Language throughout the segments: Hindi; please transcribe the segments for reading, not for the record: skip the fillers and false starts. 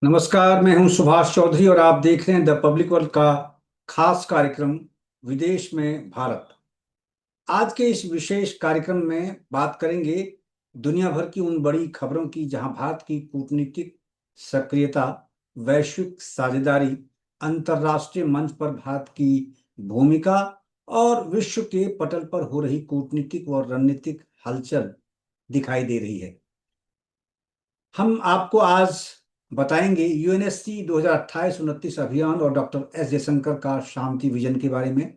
नमस्कार। मैं हूं सुभाष चौधरी और आप देख रहे हैं द पब्लिक वर्ल्ड का खास कार्यक्रम विदेश में भारत। आज के इस विशेष कार्यक्रम में बात करेंगे दुनिया भर की उन बड़ी खबरों की जहां भारत की कूटनीतिक सक्रियता, वैश्विक साझेदारी, अंतर्राष्ट्रीय मंच पर भारत की भूमिका और विश्व के पटल पर हो रही कूटनीतिक और रणनीतिक हलचल दिखाई दे रही है। हम आपको आज बताएंगे यूएनएससी 2028-29 अभियान और डॉक्टर एस जयशंकर का शांति विजन के बारे में।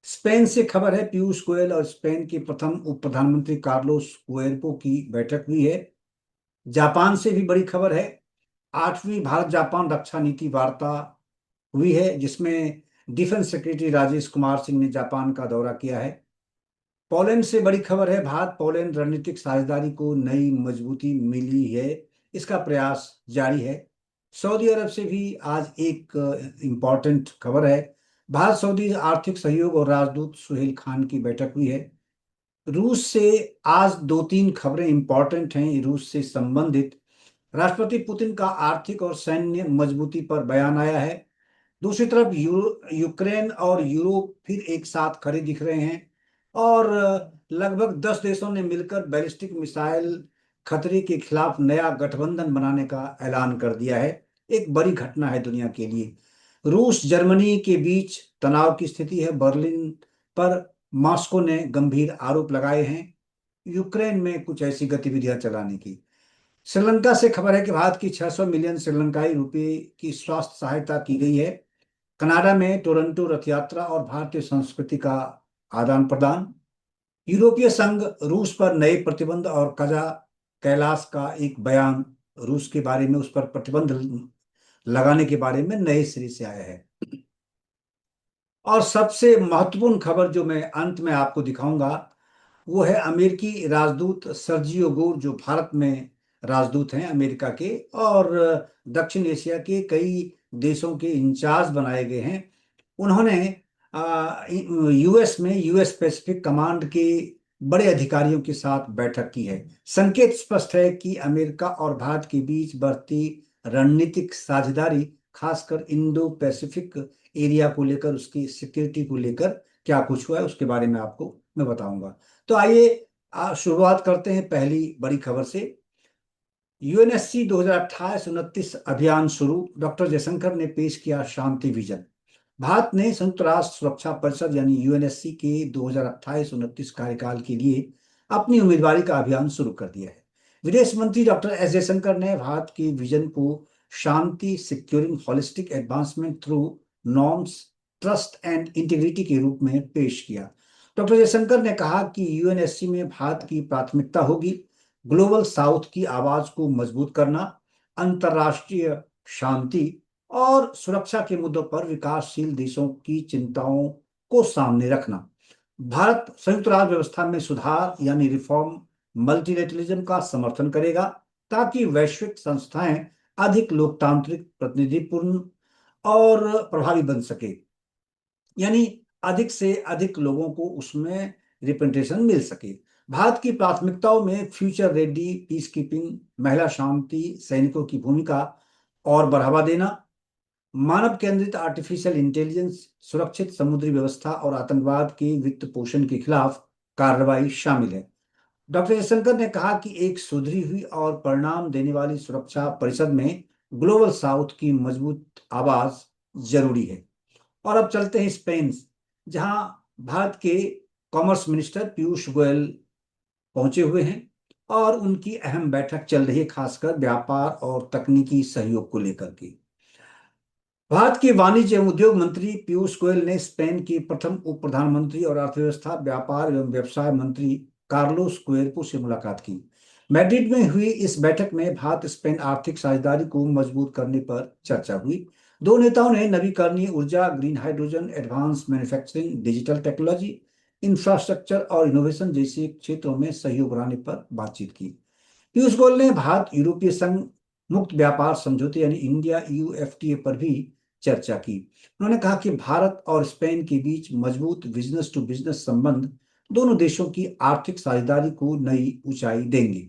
स्पेन से खबर है, पीयूष गोयल और स्पेन के प्रथम उप प्रधानमंत्री कार्लोस कुएर्पो की बैठक हुई है। जापान से भी बड़ी खबर है, 8वीं भारत जापान रक्षा नीति वार्ता हुई है, जिसमें डिफेंस सेक्रेटरी राजेश कुमार सिंह ने जापान का दौरा किया है। पोलैंड से बड़ी खबर है, भारत पोलैंड रणनीतिक साझेदारी को नई मजबूती मिली है, इसका प्रयास जारी है। सऊदी अरब से भी आज एक इम्पॉर्टेंट खबर है, भारत सऊदी आर्थिक सहयोग और राजदूत सुहेल खान की बैठक हुई है। रूस से आज दो तीन खबरें इंपॉर्टेंट हैं रूस से संबंधित। राष्ट्रपति पुतिन का आर्थिक और सैन्य मजबूती पर बयान आया है। दूसरी तरफ यूक्रेन और यूरोप फिर एक साथ खड़े दिख रहे हैं और लगभग 10 देशों ने मिलकर बैलिस्टिक मिसाइल खतरे के खिलाफ नया गठबंधन बनाने का ऐलान कर दिया है। एक बड़ी घटना है दुनिया के लिए। रूस जर्मनी के बीच तनाव की स्थिति है, बर्लिन पर मॉस्को ने गंभीर आरोप लगाए हैं यूक्रेन में कुछ ऐसी गतिविधियां चलाने की। श्रीलंका से खबर है कि भारत की 600 मिलियन श्रीलंकाई रुपए की स्वास्थ्य सहायता की गई है। कनाडा में टोरंटो रथ यात्रा और भारतीय संस्कृति का आदान प्रदान। यूरोपीय संघ रूस पर नए प्रतिबंध और कजा कैलाश का एक बयान रूस के बारे में, उस पर प्रतिबंध लगाने के बारे में नए सिरे से आया है। और सबसे महत्वपूर्ण खबर जो मैं अंत में आपको दिखाऊंगा वो है अमेरिकी राजदूत सर्जियो गोर, जो भारत में राजदूत हैं अमेरिका के, और दक्षिण एशिया के कई देशों के इंचार्ज बनाए गए हैं। उन्होंने यूएस में यूएस पैसिफिक कमांड के बड़े अधिकारियों के साथ बैठक की है। संकेत स्पष्ट है कि अमेरिका और भारत के बीच बढ़ती रणनीतिक साझेदारी, खासकर इंडो पैसिफिक एरिया को लेकर, उसकी सिक्योरिटी को लेकर क्या कुछ हुआ है उसके बारे में आपको मैं बताऊंगा। तो आइए शुरुआत करते हैं पहली बड़ी खबर से। यूएनएससी 2028-29 अभियान शुरू, डॉक्टर जयशंकर ने पेश किया शांति विजन। भारत ने संयुक्त राष्ट्र सुरक्षा परिषद यानी यूएनएससी के 2028-29 कार्यकाल के लिए अपनी उम्मीदवारी का अभियान शुरू कर दिया है। विदेश मंत्री डॉक्टर एस जयशंकर ने भारत के विजन को शांति, securing holistic advancement through norms, trust and integrity के रूप में पेश किया। डॉक्टर जयशंकर ने कहा कि यूएनएससी में भारत की प्राथमिकता होगी ग्लोबल साउथ की आवाज को मजबूत करना, अंतर्राष्ट्रीय शांति और सुरक्षा के मुद्दों पर विकासशील देशों की चिंताओं को सामने रखना। भारत संयुक्त राष्ट्र व्यवस्था में सुधार यानी रिफॉर्म, मल्टीलेटरलिज्म का समर्थन करेगा ताकि वैश्विक संस्थाएं अधिक लोकतांत्रिक, प्रतिनिधिपूर्ण और प्रभावी बन सके, यानी अधिक से अधिक लोगों को उसमें रिप्रेजेंटेशन मिल सके। भारत की प्राथमिकताओं में फ्यूचर रेडी पीस कीपिंग, महिला शांति सैनिकों की भूमिका और बढ़ावा देना, मानव केंद्रित आर्टिफिशियल इंटेलिजेंस, सुरक्षित समुद्री व्यवस्था और आतंकवाद के वित्त पोषण के खिलाफ कार्रवाई शामिल है। डॉक्टर जयशंकर ने कहा कि एक सुधरी हुई और परिणाम देने वाली सुरक्षा परिषद में ग्लोबल साउथ की मजबूत आवाज जरूरी है। और अब चलते हैं स्पेन, जहां भारत के कॉमर्स मिनिस्टर पीयूष गोयल पहुंचे हुए हैं और उनकी अहम बैठक चल रही है, खासकर व्यापार और तकनीकी सहयोग को लेकर के। भारत के वाणिज्य एवं उद्योग मंत्री पीयूष गोयल ने स्पेन के प्रथम उप प्रधानमंत्री और अर्थव्यवस्था, व्यापार एवं व्यवसाय मंत्री कार्लोस कुएर्पो से मुलाकात की। मैड्रिड में हुई इस बैठक में भारत स्पेन आर्थिक साझेदारी को मजबूत करने पर चर्चा हुई। दो नेताओं ने नवीकरणीय ऊर्जा, green hydrogen, advance manufacturing, digital technology, infrastructure और इनोवेशन जैसे क्षेत्रों में सहयोग बढ़ाने पर बातचीत की। पीयूष गोयल ने भारत यूरोपीय संघ मुक्त व्यापार समझौते यानी इंडिया यूएफटीए पर भी चर्चा की। उन्होंने कहा कि भारत और स्पेन के बीच मजबूत बिजनेस टू बिजनेस संबंध दोनों देशों की आर्थिक साझेदारी को नई ऊंचाई देंगे।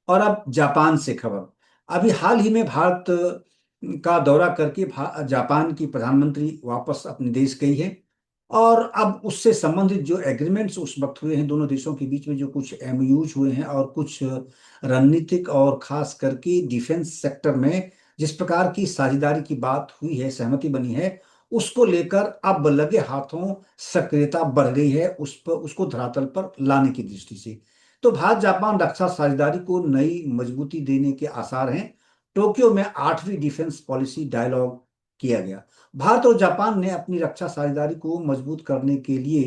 और अब जापान से खबर। अभी हाल ही में भारत का दौरा करके जापान की प्रधानमंत्री वापस अपने देश गई है। और अब उससे संबंधित जो एग्रीमेंट्स उस वक्त हुए हैं दोनों देशों के बीच में, जो कुछ एमओयूज हुए हैं और कुछ रणनीतिक और खास करके डिफेंस सेक्टर में जिस प्रकार की साझेदारी की बात हुई है, सहमति बनी है, उसको लेकर अब लगे हाथों सक्रियता बढ़ गई है उस पर, उसको धरातल पर लाने की दृष्टि से। तो भारत जापान रक्षा साझेदारी को नई मजबूती देने के आसार हैं। टोक्यो में 8वीं डिफेंस पॉलिसी डायलॉग किया गया। भारत और जापान ने अपनी रक्षा साझेदारी को मजबूत करने के लिए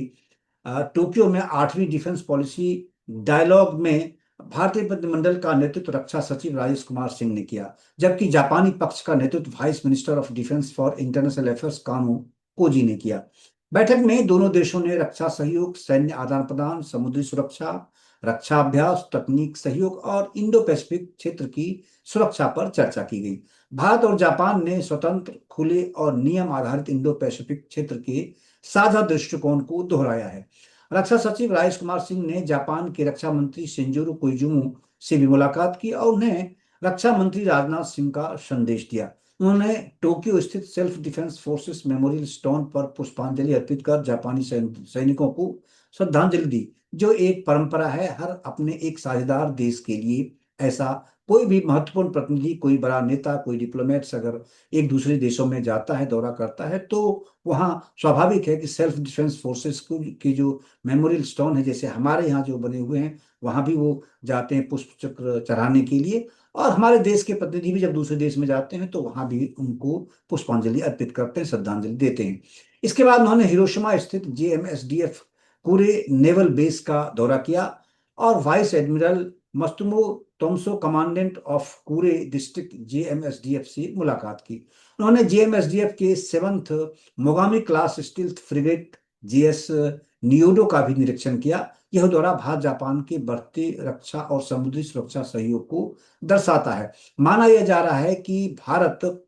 टोक्यो में 8वीं डिफेंस पॉलिसी डायलॉग में भारतीय प्रतिनिधिमंडल का नेतृत्व रक्षा सचिव राजेश कुमार सिंह ने किया, जबकि जापानी पक्ष का नेतृत्व vice minister of defence for international affairs कानो कोजी ने किया। बैठक में दोनों देशों ने रक्षा सहयोग, सैन्य आदान प्रदान, समुद्री सुरक्षा, रक्षा अभ्यास, तकनीक सहयोग और इंडो पैसिफिक क्षेत्र की सुरक्षा पर चर्चा की गई। भारत और जापान ने स्वतंत्र, खुले और नियम आधारित इंडो पैसिफिक क्षेत्र के साझा दृष्टिकोण को दोहराया है। रक्षा सचिव राजेश कुमार सिंह ने जापान के रक्षा मंत्री शिंजोरो कोइजुमो से भी मुलाकात की और उन्हें रक्षा मंत्री राजनाथ सिंह का संदेश दिया। उन्होंने टोक्यो स्थित self defence forces memorial stone पर पुष्पांजलि अर्पित कर जापानी सैनिकों को श्रद्धांजलि दी, जो एक परंपरा है हर अपने एक साझेदार देश के लिए। ऐसा कोई भी महत्वपूर्ण प्रतिनिधि, कोई बड़ा नेता, कोई डिप्लोमेट्स अगर एक दूसरे देशों में जाता है, दौरा करता है, तो वहाँ स्वाभाविक है कि सेल्फ डिफेंस फोर्सेस को की जो मेमोरियल स्टोन है, जैसे हमारे यहाँ जो बने हुए हैं, वहाँ भी वो जाते हैं पुष्प चक्र चढ़ाने के लिए। और हमारे देश के प्रतिनिधि भी जब दूसरे देश में जाते हैं तो वहाँ भी उनको पुष्पांजलि अर्पित करते हैं, श्रद्धांजलि देते हैं। इसके बाद उन्होंने हिरोशिमा स्थित जेएमएसडीएफ पूरे नेवल बेस का दौरा किया और वाइस एडमिरल मत्सुमो तोमसो, commandant of Kure district JMSDF से मुलाकात की। उन्होंने जेएमएसडीएफ के 7th Mogami class stealth frigate JS Niyodo का भी निरीक्षण किया। यह दौरा भारत जापान के बढ़ते रक्षा और समुद्री सुरक्षा सहयोग को दर्शाता है। माना यह जा रहा है कि भारत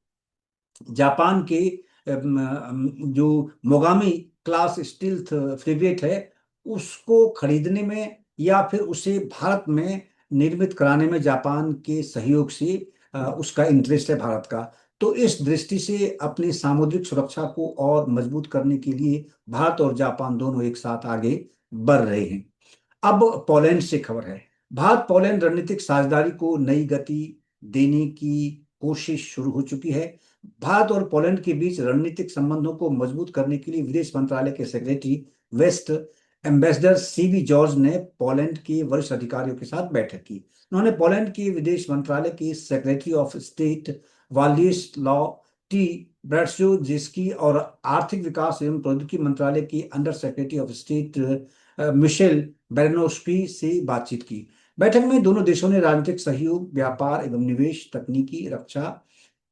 जापान के जो मोगामी क्लास स्टील्थ फ्रिगेट है उसको खरीदने में या फिर उसे भारत में निर्मित कराने में जापान के सहयोग से उसका इंटरेस्ट है भारत का। तो इस दृष्टि से अपनी सामुद्रिक सुरक्षा को और मजबूत करने के लिए भारत और जापान दोनों एक साथ आगे बढ़ रहे हैं। अब पोलैंड से खबर है। भारत पोलैंड रणनीतिक साझेदारी को नई गति देने की कोशिश शुरू हो चुकी है। भारत और पोलैंड के बीच रणनीतिक संबंधों को मजबूत करने के लिए विदेश मंत्रालय के secretary west ambassador CB George ने पोलैंड के वरिष्ठ अधिकारियों के साथ बैठक की। उन्होंने पोलैंड के विदेश मंत्रालय के सेक्रेटरी ऑफ स्टेट वालिस लॉ टी ब्रैड्सो जिसकी और आर्थिक विकास एवं प्रौद्योगिकी मंत्रालय के under secretary of state Michelle बेरेनोस्की से बातचीत की। बैठक में दोनों देशों ने राजनीतिक सहयोग, व्यापार एवं निवेश, तकनीकी, रक्षा,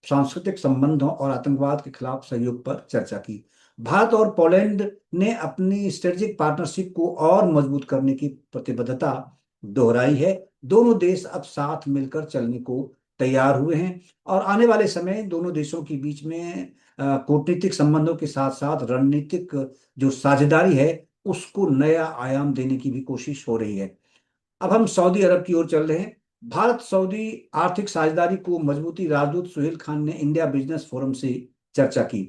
सांस्कृतिक संबंधों और आतंकवाद के खिलाफ सहयोग पर चर्चा की। भारत और पोलैंड ने अपनी स्ट्रेटेजिक पार्टनरशिप को और मजबूत करने की प्रतिबद्धता दोहराई है। दोनों देश अब साथ मिलकर चलने को तैयार हुए हैं और आने वाले समय दोनों देशों के बीच में कूटनीतिक संबंधों के साथ साथ रणनीतिक जो साझेदारी है उसको नया आयाम देने की भी कोशिश हो रही है। अब हम सऊदी अरब की ओर चल रहे हैं। भारत सऊदी आर्थिक साझेदारी को मजबूती, राजदूत सुहेल खान ने इंडिया बिजनेस फोरम से चर्चा की।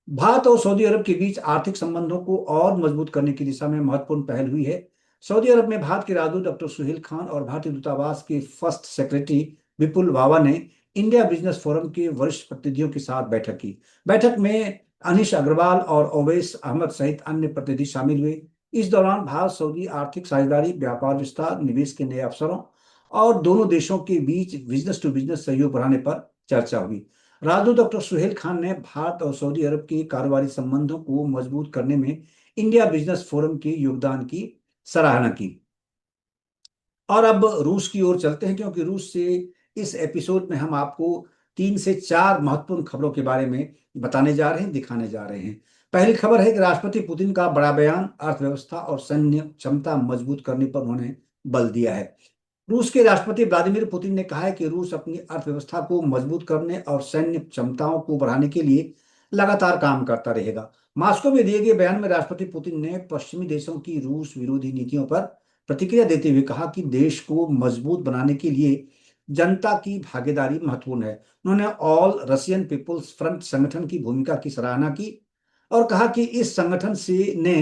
भारत और सऊदी अरब के बीच आर्थिक संबंधों को और मजबूत करने की दिशा में महत्वपूर्ण पहल हुई है। सऊदी अरब में भारत के राजदूत डॉक्टर सुहेल खान और भारतीय दूतावास के फर्स्ट सेक्रेटरी विपुल वावा ने इंडिया बिजनेस फोरम के वरिष्ठ प्रतिनिधियों के साथ बैठक की। बैठक में अनिश अग्रवाल और ओवैस अहमद सहित अन्य प्रतिनिधि शामिल हुए। इस दौरान भारत सऊदी आर्थिक साझेदारी, व्यापार विस्तार, निवेश के नए अवसरों और दोनों देशों के बीच बिजनेस टू बिजनेस सहयोग बढ़ाने पर चर्चा हुई। राजदूत डॉक्टर सुहेल खान ने भारत और सऊदी अरब के कारोबारी संबंधों को मजबूत करने में इंडिया बिजनेस फोरम के योगदान की सराहना की। और अब रूस की ओर चलते हैं, क्योंकि रूस से इस एपिसोड में हम आपको 3 से 4 महत्वपूर्ण खबरों के बारे में बताने जा रहे हैं, दिखाने जा रहे हैं। पहली खबर है कि राष्ट्रपति पुतिन का बड़ा बयान, अर्थव्यवस्था और सैन्य क्षमता मजबूत करने पर उन्होंने बल दिया है। रूस के राष्ट्रपति व्लादिमीर पुतिन ने कहा है कि रूस अपनी अर्थव्यवस्था को मजबूत करने और सैन्य क्षमताओं को बढ़ाने के लिए लगातार काम करता रहेगा। मॉस्को में दिए गए बयान में राष्ट्रपति पुतिन ने पश्चिमी देशों की रूस विरोधी नीतियों पर प्रतिक्रिया देते हुए कहा कि देश को मजबूत बनाने के लिए जनता की भागीदारी महत्वपूर्ण है। उन्होंने ऑल रशियन पीपुल्स फ्रंट संगठन की भूमिका की सराहना की और कहा कि इस संगठन से ने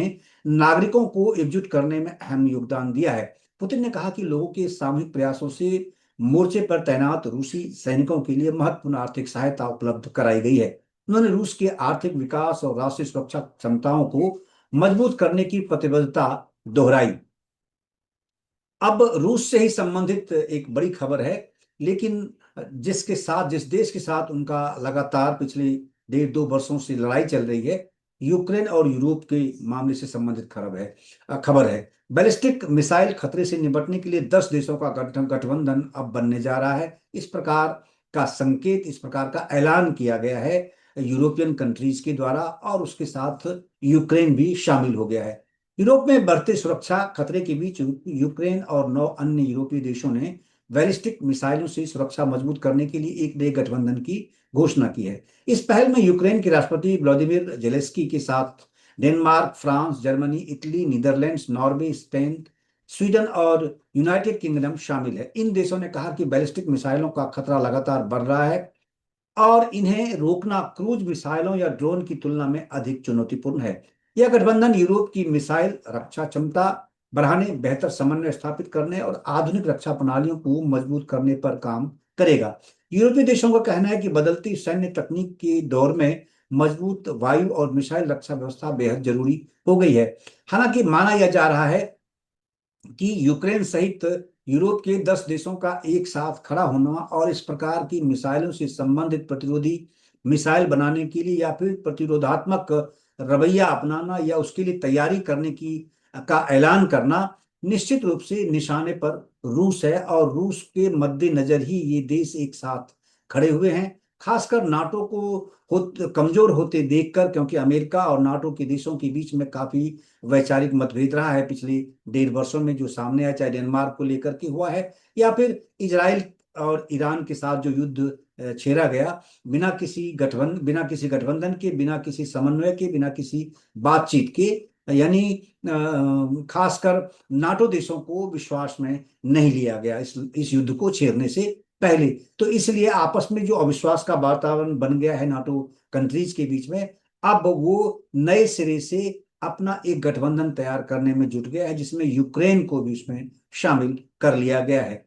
नागरिकों को एकजुट करने में अहम योगदान दिया है। पुतिन ने कहा कि लोगों के सामूहिक प्रयासों से मोर्चे पर तैनात रूसी सैनिकों के लिए महत्वपूर्ण आर्थिक सहायता उपलब्ध कराई गई है। उन्होंने रूस के आर्थिक विकास और राष्ट्रीय सुरक्षा क्षमताओं को मजबूत करने की प्रतिबद्धता दोहराई। अब रूस से ही संबंधित एक बड़ी खबर है, लेकिन जिस देश के साथ उनका लगातार पिछले 1.5-2 वर्षों से लड़ाई चल रही है, यूक्रेन और यूरोप के मामले से संबंधित खबर है। बैलिस्टिक मिसाइल खतरे से निपटने के लिए 10 देशों का गठबंधन अब बनने जा रहा है। इस प्रकार का ऐलान किया गया है यूरोपियन कंट्रीज के द्वारा, और उसके साथ यूक्रेन भी शामिल हो गया है। यूरोप में बढ़ते सुरक्षा खतरे के बीच यूक्रेन और 9 अन्य यूरोपीय देशों ने बैलिस्टिक मिसाइलों से सुरक्षा मजबूत करने के लिए एक नए गठबंधन की घोषणा की है। इस पहल में यूक्रेन के राष्ट्रपति व्लादिमीर जेलेंस्की के साथ Denmark, France, Germany, Italy, Netherlands, Norway, Spain, Sweden और यूनाइटेड किंगडम शामिल है। इन देशों ने कहा कि बैलिस्टिक मिसाइलों का खतरा लगातार बढ़ रहा है और इन्हें रोकना क्रूज मिसाइलों या ड्रोन की तुलना में अधिक चुनौतीपूर्ण है। यह गठबंधन यूरोप की मिसाइल रक्षा क्षमता बढ़ाने, बेहतर समन्वय स्थापित करने और आधुनिक रक्षा प्रणालियों को मजबूत करने पर काम करेगा। यूरोपीय देशों का कहना है कि बदलती सैन्य तकनीक के दौर में मजबूत वायु और मिसाइल रक्षा व्यवस्था बेहद जरूरी हो गई है। हालांकि माना यह जा रहा है कि यूक्रेन सहित यूरोप के 10 देशों का एक साथ खड़ा होना और इस प्रकार की मिसाइलों से संबंधित प्रतिरोधी मिसाइल बनाने के लिए या फिर प्रतिरोधात्मक रवैया अपनाना या उसके लिए तैयारी करने की का ऐलान करना निश्चित रूप से निशाने पर रूस है, और रूस के मद्देनजर ही ये देश एक साथ खड़े हुए हैं। खासकर नाटो को कमजोर होते देखकर, क्योंकि अमेरिका और नाटो के देशों के बीच में काफी वैचारिक मतभेद रहा है पिछले 1.5 वर्षों में, जो सामने आया, चाहे डेनमार्क को लेकर के हुआ है या फिर इजराइल और ईरान के साथ जो युद्ध छेड़ा गया, बिना किसी गठबंधन के, बिना किसी समन्वय के, बिना किसी बातचीत के, यानी खासकर नाटो देशों को विश्वास में नहीं लिया गया इस युद्ध को छेड़ने से पहले। तो इसलिए आपस में जो अविश्वास का वातावरण बन गया है नाटो कंट्रीज के बीच में, अब वो नए सिरे से अपना एक गठबंधन तैयार करने में जुट गया है, जिसमें यूक्रेन को भी उसमें शामिल कर लिया गया है।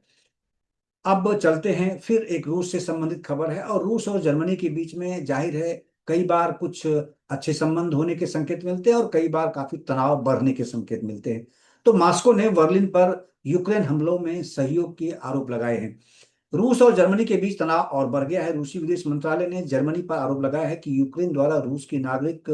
अब चलते हैं, फिर एक रूस से संबंधित खबर है, और रूस और जर्मनी के बीच में जाहिर है कई बार कुछ अच्छे संबंध होने के संकेत मिलते हैं और कई बार काफी तनाव बढ़ने के संकेत मिलते हैं। तो मॉस्को ने बर्लिन पर यूक्रेन हमलों में सहयोग के आरोप लगाए हैं। रूस और जर्मनी के बीच तनाव और बढ़ गया है। रूसी विदेश मंत्रालय ने जर्मनी पर आरोप लगाया है कि यूक्रेन द्वारा रूस के नागरिक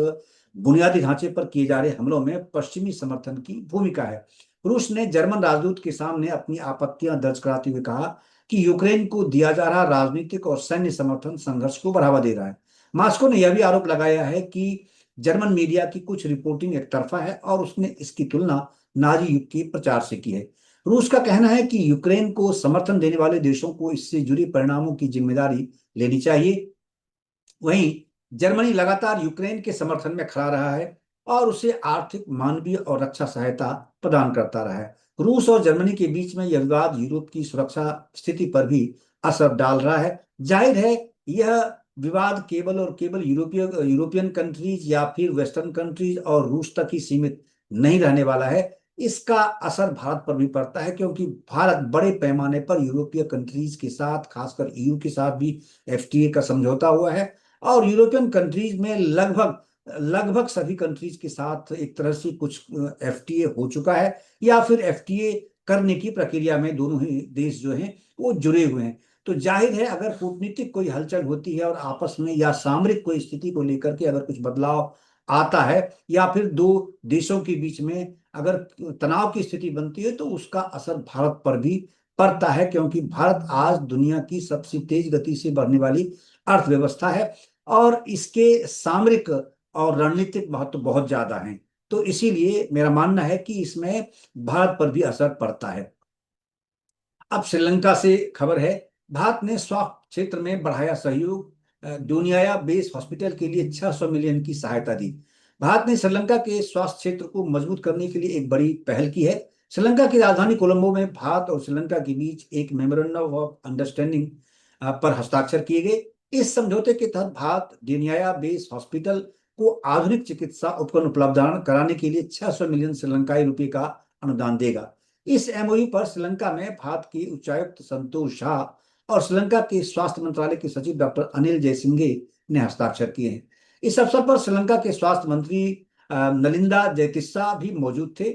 बुनियादी ढांचे पर किए जा रहे हमलों में पश्चिमी समर्थन की भूमिका है। रूस ने जर्मन राजदूत के सामने अपनी आपत्तियां दर्ज कराते हुए कहा कि यूक्रेन को दिया जा रहा राजनीतिक और सैन्य समर्थन संघर्ष को बढ़ावा दे रहा है। मॉस्को ने यह भी आरोप लगाया है कि जर्मन मीडिया की कुछ रिपोर्टिंग एकतरफा है और उसने इसकी तुलना नाजी युग के प्रचार से की है। रूस का कहना है कि यूक्रेन को समर्थन देने वाले देशों को इससे जुड़े परिणामों की जिम्मेदारी लेनी चाहिए। वहीं जर्मनी लगातार यूक्रेन के समर्थन में खड़ा रहा है और उसे आर्थिक, मानवीय और रक्षा सहायता प्रदान करता रहा है। रूस और जर्मनी के बीच में यह विवाद यूरोप की सुरक्षा स्थिति पर भी असर डाल रहा है। जाहिर है यह विवाद केवल और केवल यूरोपियन कंट्रीज या फिर वेस्टर्न कंट्रीज और रूस तक ही सीमित नहीं रहने वाला है। इसका असर भारत पर भी पड़ता है, क्योंकि भारत बड़े पैमाने पर यूरोपीय कंट्रीज के साथ, खासकर ईयू के साथ भी एफटीए का समझौता हुआ है, और यूरोपियन कंट्रीज में लगभग लगभग सभी कंट्रीज के साथ एक तरह से कुछ एफटीए हो चुका है या फिर एफटीए करने की प्रक्रिया में दोनों ही देश जो हैं वो जुड़े हुए हैं। तो जाहिर है अगर कूटनीतिक कोई हलचल होती है और आपस में या सामरिक कोई स्थिति को लेकर के अगर कुछ बदलाव आता है या फिर दो देशों के बीच में अगर तनाव की स्थिति बनती है, तो उसका असर भारत पर भी पड़ता है, क्योंकि भारत आज दुनिया की सबसे तेज गति से बढ़ने वाली अर्थव्यवस्था है और इसके सामरिक और रणनीतिक महत्व बहुत ज्यादा हैं। तो इसीलिए मेरा मानना है कि इसमें भारत पर भी असर पड़ता है। अब श्रीलंका से खबर है। भारत ने स्वास्थ्य क्षेत्र में बढ़ाया सहयोग। दुनिया बेस हॉस्पिटल के लिए 600 मिलियन की सहायता दी। भारत ने श्रीलंका के स्वास्थ्य क्षेत्र को मजबूत करने के लिए एक बड़ी पहल की है। श्रीलंका की राजधानी कोलंबो में भारत और श्रीलंका के बीच एक मेमोरेंडम ऑफ अंडरस्टैंडिंग पर हस्ताक्षर किए गए। इस समझौते के तहत भारत डेनिया बेस हॉस्पिटल को आधुनिक चिकित्सा उपकरण उपलब्ध कराने के लिए 600 मिलियन श्रीलंकाई रुपए का अनुदान देगा। इस एमओयू पर श्रीलंका में भारत के उच्चायुक्त संतोष झा और श्रीलंका के स्वास्थ्य मंत्रालय के सचिव डॉक्टर अनिल जयसिंघे ने हस्ताक्षर किए हैं। इस अवसर पर श्रीलंका के स्वास्थ्य मंत्री नलिंदा जयतिस्सा भी मौजूद थे।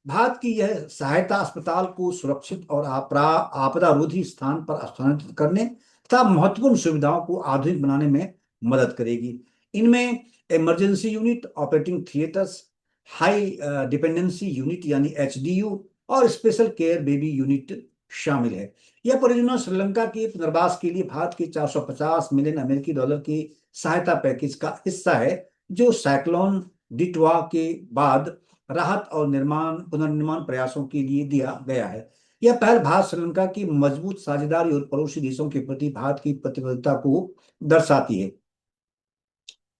भारत की यह सहायता अस्पताल को सुरक्षित और आपदा रोधी स्थान पर स्थानांतरित करने तथा महत्वपूर्ण सुविधाओं को आधुनिक बनाने में मदद करेगी। इनमें emergency unit, operating theatres, high dependency unit यानी एचडीयू और स्पेशल केयर बेबी यूनिट शामिल है। यह परियोजना श्रीलंका के पुनर्वास के लिए भारत के 450 मिलियन अमेरिकी डॉलर के सहायता पैकेज का हिस्सा है, जो साइक्लोन डिटवा के बाद राहत और पुनर्निर्माण प्रयासों के लिए दिया गया है। यह पहल भारत श्रीलंका की मजबूत साझेदारी और पड़ोसी देशों के प्रति भारत की प्रतिबद्धता को दर्शाती है।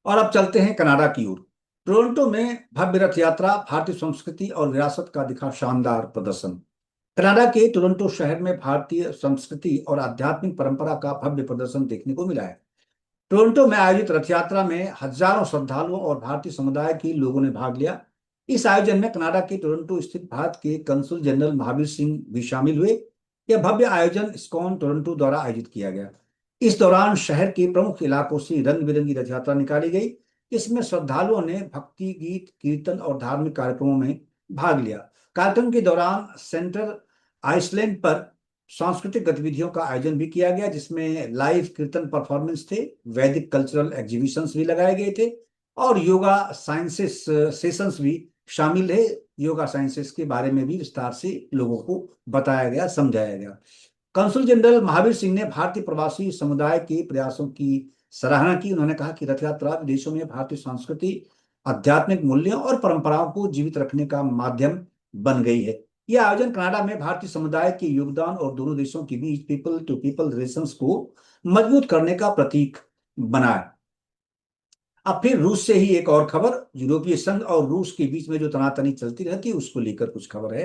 और अब चलते हैं कनाडा की ओर। टोरंटो में भव्य रथ यात्रा, भारतीय संस्कृति और विरासत का दिखा शानदार प्रदर्शन। कनाडा के टोरंटो शहर में भारतीय संस्कृति और आध्यात्मिक परंपरा का भव्य प्रदर्शन देखने को मिला है। टोरंटो में आयोजित रथ यात्रा में हजारों श्रद्धालुओं और भारतीय समुदाय के लोगों ने भाग लिया। इस आयोजन में कनाडा के टोरंटो स्थित भारत के कंसुल जनरल महावीर सिंह भी शामिल हुए। यह भव्य आयोजन इस्कॉन टोरंटो द्वारा आयोजित किया गया। इस दौरान शहर के प्रमुख इलाकों से रंग बिरंगी रथ यात्रा निकाली गई। इसमें श्रद्धालुओं ने भक्ति गीत, कीर्तन और धार्मिक कार्यक्रमों में भाग लिया। कार्यक्रम के दौरान सेंटर आइसलैंड पर सांस्कृतिक गतिविधियों का आयोजन भी किया गया, जिसमें लाइव कीर्तन परफॉर्मेंस थे, वैदिक कल्चरल एग्जीबिशंस भी लगाए गए थे और योगा साइंसेस सेशंस भी शामिल है। योगा साइंसेस के बारे में भी विस्तार से लोगों को बताया गया, समझाया गया। कंसुल जनरल महावीर सिंह ने भारतीय प्रवासी समुदाय के प्रयासों की सराहना की। उन्होंने कहा कि रथ यात्रा विदेशों में भारतीय संस्कृति, आध्यात्मिक मूल्यों और परंपराओं को जीवित रखने का माध्यम बन गई है। यह आयोजन कनाडा में भारतीय समुदाय के योगदान और दोनों देशों के बीच पीपल टू पीपल रिलेशंस को मजबूत करने का प्रतीक बना है। अब फिर रूस से ही एक और खबर। यूरोपीय संघ और रूस के बीच में जो तनातनी चलती रहती है उसको लेकर कुछ खबर है।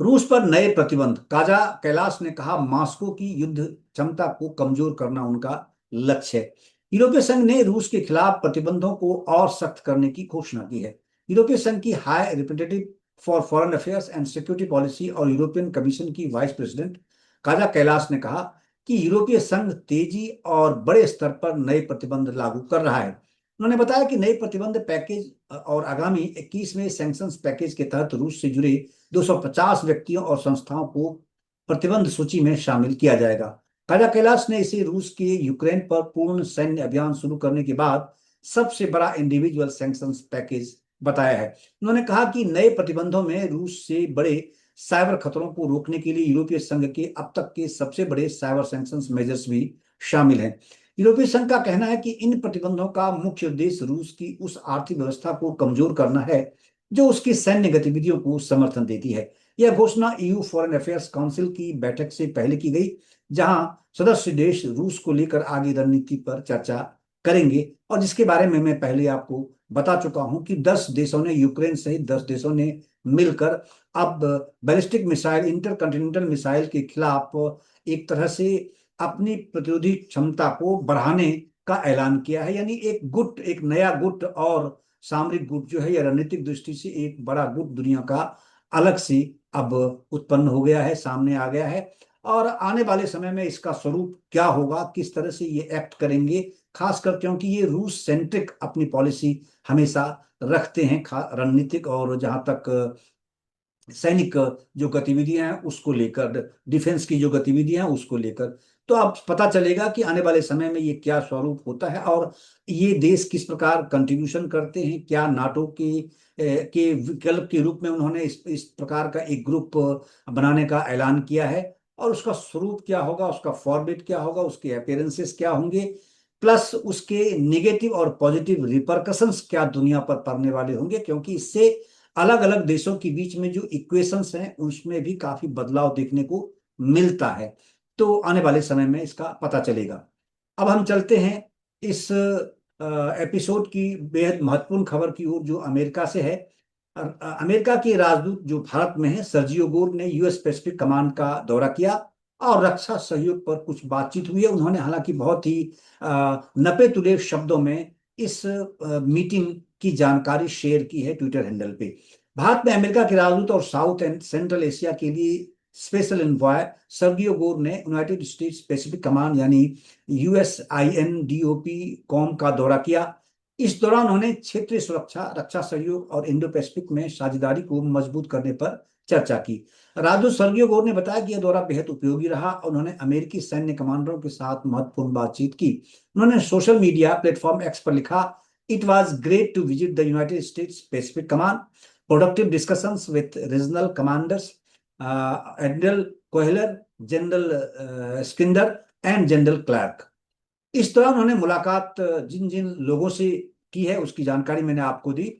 रूस पर नए प्रतिबंध। काजा कैलाश ने कहा, मॉस्को की युद्ध क्षमता को कमजोर करना उनका लक्ष्य है। यूरोपीय संघ ने रूस के खिलाफ प्रतिबंधों को और सख्त करने की घोषणा की है। यूरोपीय संघ की high representative for foreign affairs and security policy और यूरोपियन कमीशन की वाइस प्रेसिडेंट काजा कैलाश ने कहा कि यूरोपीय संघ तेजी और बड़े स्तर पर नए प्रतिबंध लागू कर रहा है। उन्होंने बताया कि नए प्रतिबंध पैकेज और आगामी 21वें सैंक्शंस पैकेज के तहत रूस से जुड़े 250 व्यक्तियों और संस्थाओं को प्रतिबंध सूची में शामिल किया जाएगा। काजा कैलाश ने इसे रूस के यूक्रेन पर पूर्ण सैन्य अभियान शुरू करने के बाद सबसे बड़ा इंडिविजुअल सैंक्शंस पैकेज बताया है। उन्होंने कहा कि नए प्रतिबंधों में रूस से बड़े साइबर खतरों को रोकने के लिए यूरोपीय संघ के अब तक के सबसे बड़े साइबर सैंक्शंस मेजर्स भी शामिल हैं। यूरोपीय संघ का कहना है कि इन प्रतिबंधों का मुख्य उद्देश्य रूस की उस आर्थिक व्यवस्था को कमजोर करना है जो उसकी सैन्य गतिविधियों को समर्थन देती है। यह घोषणा ईयू फॉरेन अफेयर्स काउंसिल की बैठक से पहले की गई, जहां सदस्य देश रूस को लेकर आगे रणनीति पर चर्चा करेंगे और जिसके बारे में मैं पहले आपको बता चुका हूं कि 10 देशों ने, यूक्रेन सहित 10 देशों ने मिलकर अब बैलिस्टिक मिसाइल, इंटरकॉन्टिनेंटल मिसाइल के खिलाफ एक तरह से अपनी प्रतिरोधी क्षमता को बढ़ाने का ऐलान किया है। यानी एक नया गुट और सामरिक गुट जो है, यह रणनीतिक दृष्टि से एक बड़ा गुट दुनिया का अलग से अब उत्पन्न हो गया है, सामने आ गया है। और आने वाले समय में इसका स्वरूप क्या होगा, किस तरह से ये एक्ट करेंगे, खासकर क्योंकि ये रूस सेंट्रिक अपनी पॉलिसी हमेशा रखते हैं, रणनीतिक और जहां तक सैनिक जो गतिविधियां हैं उसको लेकर, डिफेंस की जो गतिविधियां हैं उसको लेकर। तो अब पता चलेगा कि आने वाले समय में ये क्या स्वरूप होता है और ये देश किस प्रकार कंट्रीब्यूशन करते हैं। क्या नाटो के विकल्प के रूप में उन्होंने इस प्रकार का एक ग्रुप बनाने का ऐलान किया है, और उसका स्वरूप क्या होगा, उसका फॉर्मेट क्या होगा, उसके अपीयरेंसेस क्या होंगे, प्लस उसके नेगेटिव और पॉजिटिव रिपरकशंस क्या दुनिया पर पड़ने वाले होंगे, क्योंकि इससे अलग अलग देशों के बीच में जो इक्वेशंस हैं उसमें भी काफी बदलाव देखने को मिलता है। तो आने वाले समय में इसका पता चलेगा। अब हम चलते हैं इस एपिसोड की बेहद महत्वपूर्ण खबर की ओर, जो अमेरिका से है। अमेरिका के राजदूत जो भारत में है सर्जियो गोर ने यूएस पैसिफिक कमांड का दौरा किया और रक्षा सहयोग पर कुछ बातचीत हुई है। उन्होंने हालांकि बहुत ही नपे तुले शब्दों में इस मीटिंग की जानकारी शेयर की है ट्विटर हैंडल पे। भारत में अमेरिका के राजदूत और साउथ एंड सेंट्रल एशिया के लिए स्पेशल एनवॉय सर्गियो गोर ने यूनाइटेड स्टेट्स पैसिफिक कमांड यानी USINDOP कॉम का दौरा किया। इस दौरान उन्होंने क्षेत्रीय सुरक्षा, रक्षा सहयोग और इंडो पैसिफिक में साझेदारी को मजबूत करने पर चर्चा की। राजदूत सर्गियो गोर ने बताया कि यह दौरा बेहद उपयोगी रहा और उन्होंने अमेरिकी सैन्य कमांडरों के साथ महत्वपूर्ण बातचीत की। उन्होंने सोशल मीडिया प्लेटफॉर्म एक्स पर लिखा, it was great to visit the United States Pacific Command, productive discussions with regional commanders admiral Koehler, general स्किंडर एंड जनरल क्लार्क। इस दौरान उन्होंने मुलाकात जिन जिन लोगों से की है उसकी जानकारी मैंने आपको दी।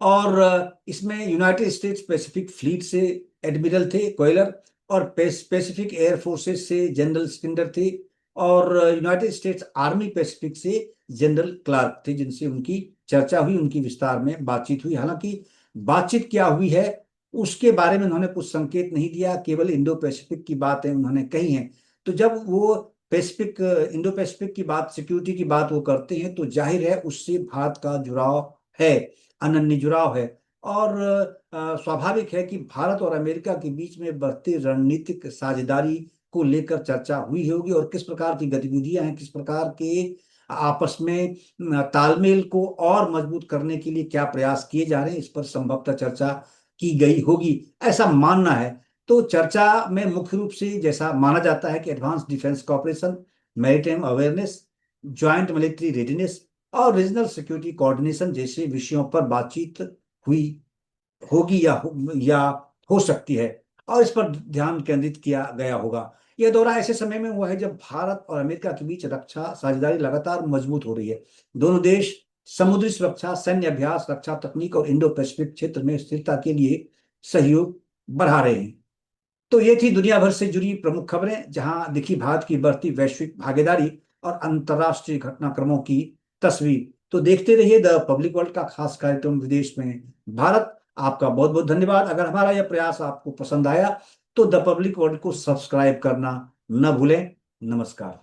और इसमें यूनाइटेड स्टेट्स पैसिफिक फ्लीट से एडमिरल थे कोयलर, और पैसिफिक एयर फोर्सेस से जनरल स्किंडर थे, और यूनाइटेड स्टेट्स आर्मी पैसिफिक से जनरल क्लार्क थे, जिनसे उनकी चर्चा हुई, उनकी विस्तार में बातचीत हुई। हालांकि बातचीत क्या हुई है उसके बारे में उन्होंने कुछ संकेत नहीं दिया, केवल इंडो पैसिफिक की बातें उन्होंने कही हैं। तो जब वो पैसिफिक इंडो पैसिफिक की बात, सिक्योरिटी की बात वो करते हैं तो जाहिर है उससे भारत का जुड़ाव है, अनन्य जुड़ाव है। और स्वाभाविक है कि भारत और अमेरिका के बीच में बढ़ती रणनीतिक साझेदारी को लेकर चर्चा हुई होगी और किस प्रकार की गतिविधियां हैं, किस प्रकार के आपस में तालमेल को और मजबूत करने के लिए क्या प्रयास किए जा रहे हैं, इस पर संभवतः चर्चा की गई होगी, ऐसा मानना है। तो चर्चा में मुख्य रूप से जैसा माना जाता है कि advance defence cooperation, maritime awareness, joint military readiness और रीजनल सिक्योरिटी कोऑर्डिनेशन जैसे विषयों पर बातचीत हुई होगी या हो सकती है, और इस पर ध्यान केंद्रित किया गया होगा। यह दौरा ऐसे समय में हुआ है जब भारत और अमेरिका के बीच रक्षा साझेदारी लगातार मजबूत हो रही है। दोनों देश समुद्री सुरक्षा, सैन्य अभ्यास, रक्षा तकनीक और इंडो पैसिफिक क्षेत्र में स्थिरता के लिए सहयोग बढ़ा रहे हैं। तो ये थी दुनिया भर से जुड़ी प्रमुख खबरें, जहां दिखी भारत की बढ़ती वैश्विक भागीदारी और अंतर्राष्ट्रीय घटनाक्रमों की तस्वीर। तो देखते रहिए द पब्लिक वर्ल्ड का खास कार्यक्रम विदेश में भारत। आपका बहुत बहुत धन्यवाद। अगर हमारा यह प्रयास आपको पसंद आया तो द पब्लिक वर्ल्ड को सब्सक्राइब करना न भूलें। नमस्कार।